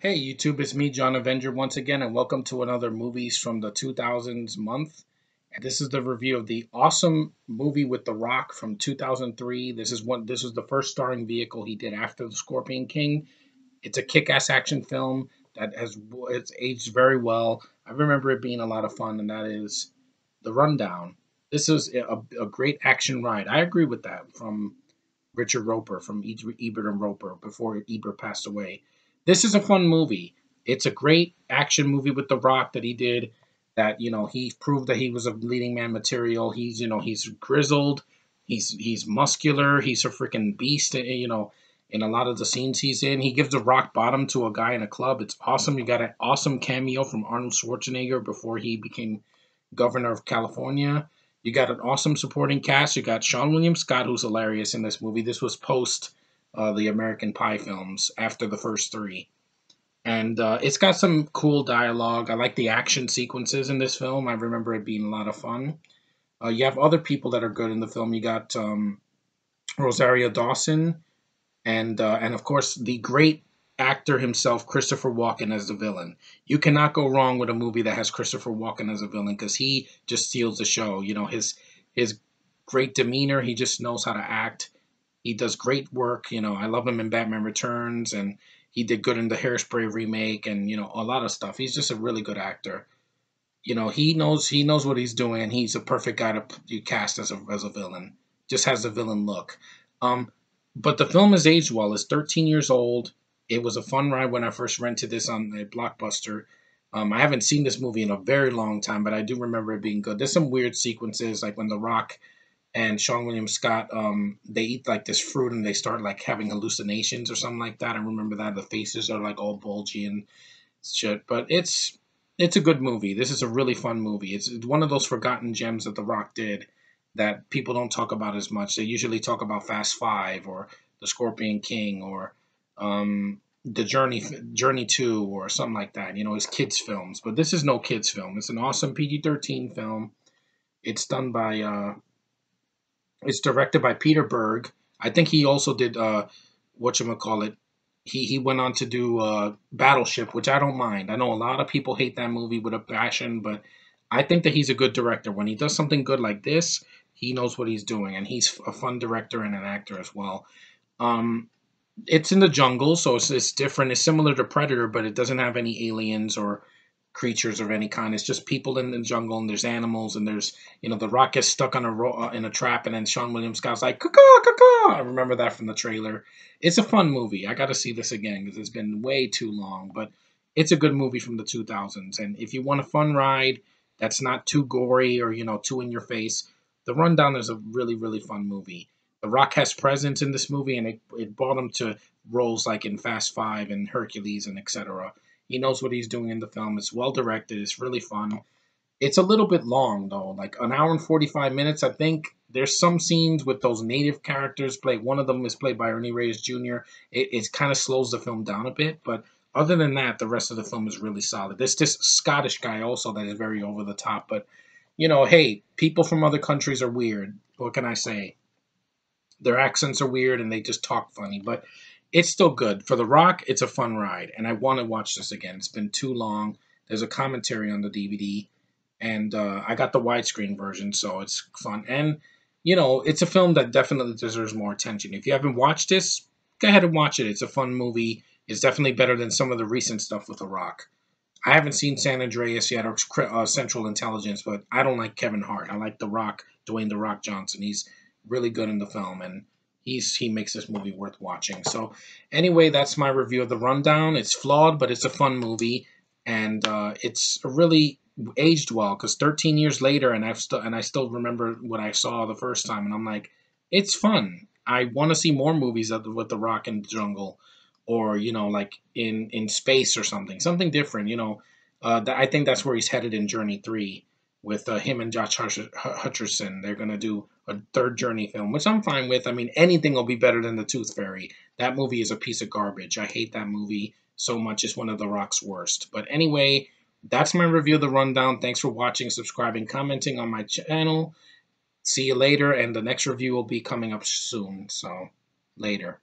Hey YouTube, it's me, John Avenger, once again, and welcome to another Movies from the 2000s month. And this is the review of the awesome movie with The Rock from 2003. This was the first starring vehicle he did after The Scorpion King. It's a kick-ass action film it's aged very well. I remember it being a lot of fun, and that is The Rundown. This is a great action ride. I agree with that from Richard Roper from Ebert and Roper before Ebert passed away. This is a fun movie. It's a great action movie with The Rock that he did. That he proved that he was a leading man material. He's grizzled. He's muscular. He's a freaking beast. In a lot of the scenes he's in, he gives a rock bottom to a guy in a club. It's awesome. You got an awesome cameo from Arnold Schwarzenegger before he became governor of California. You got an awesome supporting cast. You got Sean William Scott, who's hilarious in this movie. This was post the American Pie films, after the first three. And it's got some cool dialogue. I like the action sequences in this film. I remember it being a lot of fun. You have other people that are good in the film. You got Rosario Dawson, and of course the great actor himself, Christopher Walken, as the villain. You cannot go wrong with a movie that has Christopher Walken as a villain because he just steals the show. His great demeanor. He just knows how to act. He does great work. I love him in Batman Returns, and he did good in the Hairspray remake, and a lot of stuff. He's just a really good actor. He knows what he's doing, and he's a perfect guy to cast as a villain. Just has a villain look. But the film has aged well. It's 13 years old. It was a fun ride when I first rented this on a Blockbuster. I haven't seen this movie in a very long time, but I do remember it being good. There's some weird sequences, like when The Rock and Sean William Scott, they eat like this fruit and they start like having hallucinations or something like that. I remember that. The faces are like all bulgy and shit. But it's a good movie. This is a really fun movie. It's one of those forgotten gems that The Rock did that people don't talk about as much. They usually talk about Fast Five or The Scorpion King or the Journey 2 or something like that. His kids films. But this is no kids film. It's an awesome PG-13 film. It's done by it's directed by Peter Berg. I think he also did whatchamacallit. He went on to do Battleship, which I don't mind. I know a lot of people hate that movie with a passion, but I think that he's a good director. When he does something good like this, he knows what he's doing, and he's a fun director and an actor as well. It's in the jungle, so it's different. It's similar to Predator, but it doesn't have any aliens or creatures of any kind. It's just people in the jungle, and there's animals, and there's The Rock gets stuck on in a trap, and then Sean William Scott's like caw caw. I remember that from the trailer. It's a fun movie. I got to see this again because it's been way too long, but it's a good movie from the 2000s. And if you want a fun ride that's not too gory or too in your face, The Rundown is a really really fun movie. The Rock has presence in this movie, and it brought him to roles like in Fast Five and Hercules and etc. He knows what he's doing in the film. It's well directed. It's really fun. It's a little bit long though, like an hour and 45 minutes. I think there's some scenes with those native characters played. One of them is played by Ernie Reyes Jr. It kind of slows the film down a bit, but other than that, the rest of the film is really solid. There's this Scottish guy also that is very over the top, but hey, people from other countries are weird. What can I say? Their accents are weird and they just talk funny, but it's still good. For The Rock, it's a fun ride, and I want to watch this again. It's been too long. There's a commentary on the DVD, and I got the widescreen version, so it's fun. And, it's a film that definitely deserves more attention. If you haven't watched this, go ahead and watch it. It's a fun movie. It's definitely better than some of the recent stuff with The Rock. I haven't seen San Andreas yet or Central Intelligence, but I don't like Kevin Hart. I like The Rock, Dwayne The Rock Johnson. He's really good in the film, and he makes this movie worth watching. So anyway, that's my review of The Rundown. It's flawed, but it's a fun movie, and it's really aged well because 13 years later, and I still remember what I saw the first time, and I'm like, it's fun. I want to see more movies with The Rock in the jungle, or like in space or something different. I think that's where he's headed in Journey 3 with him and Josh Hutcherson. They're going to do a third Journey film, which I'm fine with. I mean, anything will be better than The Tooth Fairy. That movie is a piece of garbage. I hate that movie so much. It's one of The Rock's worst. But anyway, that's my review of The Rundown. Thanks for watching, subscribing, commenting on my channel. See you later, and the next review will be coming up soon. So, later.